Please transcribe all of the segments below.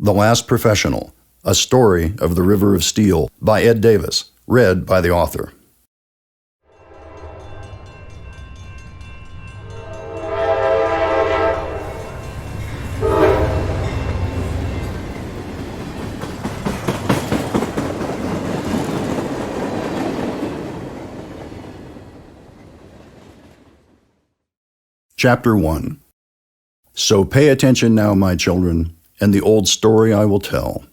The Last Professional, A Story of the River of Steel by Ed Davis, read by the author. Chapter 1. So pay attention now, my children, and the old story I will tell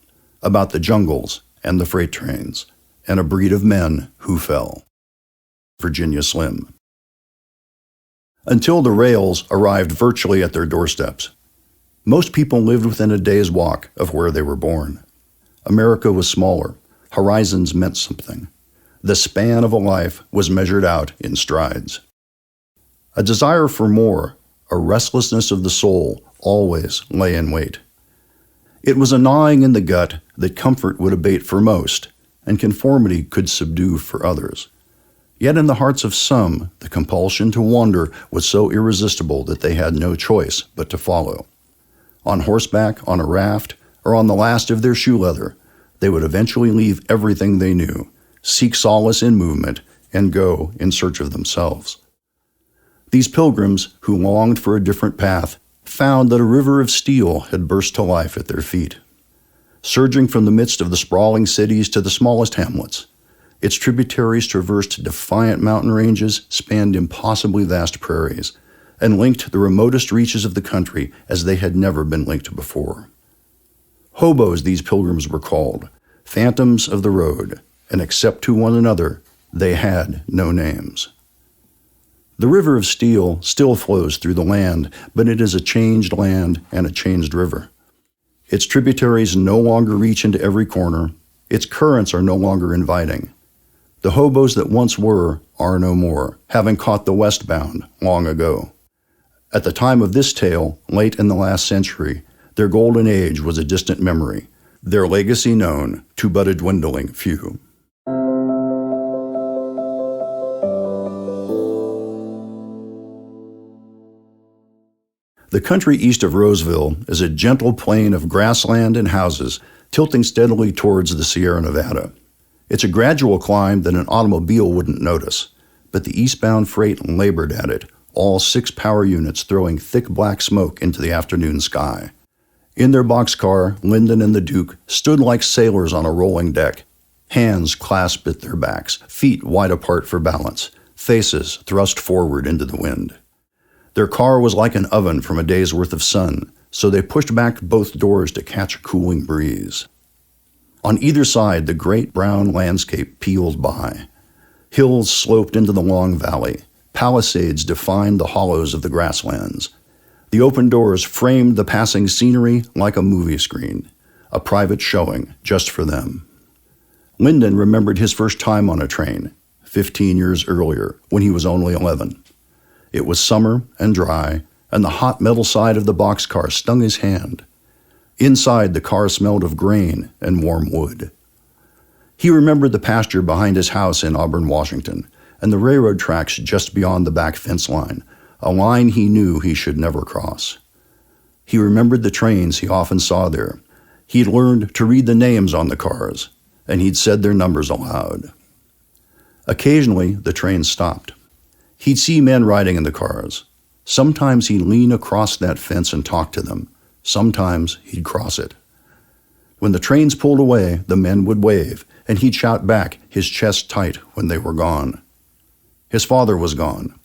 about the jungles and the freight trains and a breed of men who fell. Virginia Slim. Until the rails arrived virtually at their doorsteps, most people lived within a day's walk of where they were born. America was smaller. Horizons meant something. The span of a life was measured out in strides. A desire for more, a restlessness of the soul, always lay in wait. It was a gnawing in the gut that comfort would abate for most, and conformity could subdue for others. Yet in the hearts of some, the compulsion to wander was so irresistible that they had no choice but to follow. On horseback, on a raft, or on the last of their shoe leather, they would eventually leave everything they knew, seek solace in movement, and go in search of themselves. These pilgrims, who longed for a different path, found that a river of steel had burst to life at their feet. Surging from the midst of the sprawling cities to the smallest hamlets, its tributaries traversed defiant mountain ranges, spanned impossibly vast prairies, and linked the remotest reaches of the country as they had never been linked before. Hobos these pilgrims were called, phantoms of the road, and except to one another, they had no names. The river of steel still flows through the land, but it is a changed land and a changed river. Its tributaries no longer reach into every corner. Its currents are no longer inviting. The hobos that once were are no more, having caught the westbound long ago. At the time of this tale, late in the last century, their golden age was a distant memory, their legacy known to but a dwindling few. The country east of Roseville is a gentle plain of grassland and houses, tilting steadily towards the Sierra Nevada. It's a gradual climb that an automobile wouldn't notice, but the eastbound freight labored at it, all 6 power units throwing thick black smoke into the afternoon sky. In their boxcar, Lyndon and the Duke stood like sailors on a rolling deck, hands clasped at their backs, feet wide apart for balance, faces thrust forward into the wind. Their car was like an oven from a day's worth of sun, so they pushed back both doors to catch a cooling breeze. On either side, the great brown landscape peeled by. Hills sloped into the long valley. Palisades defined the hollows of the grasslands. The open doors framed the passing scenery like a movie screen, a private showing just for them. Lyndon remembered his first time on a train, 15 years earlier, when he was only 11. It was summer and dry, and the hot metal side of the boxcar stung his hand. Inside, the car smelled of grain and warm wood. He remembered the pasture behind his house in Auburn, Washington, and the railroad tracks just beyond the back fence line, a line he knew he should never cross. He remembered the trains he often saw there. He'd learned to read the names on the cars, and he'd said their numbers aloud. Occasionally, the trains stopped. He'd see men riding in the cars. Sometimes he'd lean across that fence and talk to them. Sometimes he'd cross it. When the trains pulled away, the men would wave, and he'd shout back, his chest tight, when they were gone. His father was gone.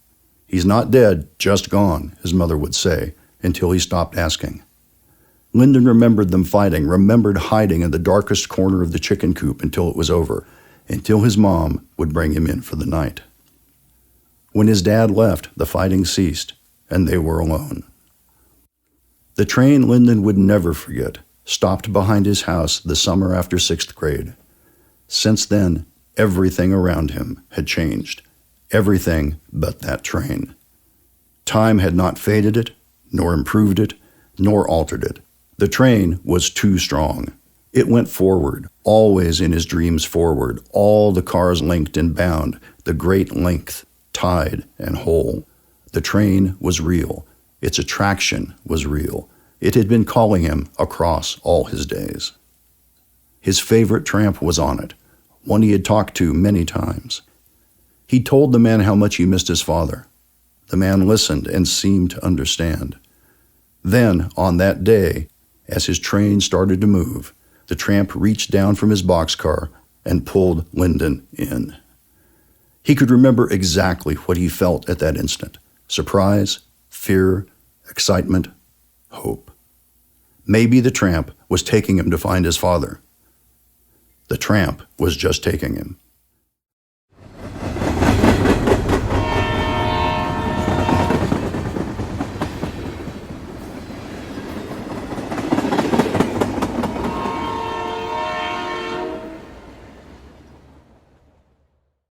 "He's not dead, just gone," his mother would say, until he stopped asking. Lyndon remembered them fighting, remembered hiding in the darkest corner of the chicken coop until it was over, until his mom would bring him in for the night. When his dad left, the fighting ceased, and they were alone. The train Lyndon would never forget stopped behind his house the summer after 6th grade. Since then, everything around him had changed. Everything but that train. Time had not faded it, nor improved it, nor altered it. The train was too strong. It went forward, always in his dreams forward, all the cars linked and bound, the great length, tied and whole. The train was real. Its attraction was real. It had been calling him across all his days. His favorite tramp was on it, one he had talked to many times. He told the man how much he missed his father. The man listened and seemed to understand. Then, on that day, as his train started to move, the tramp reached down from his boxcar and pulled Lyndon in. He could remember exactly what he felt at that instant: surprise, fear, excitement, hope. Maybe the tramp was taking him to find his father. The tramp was just taking him.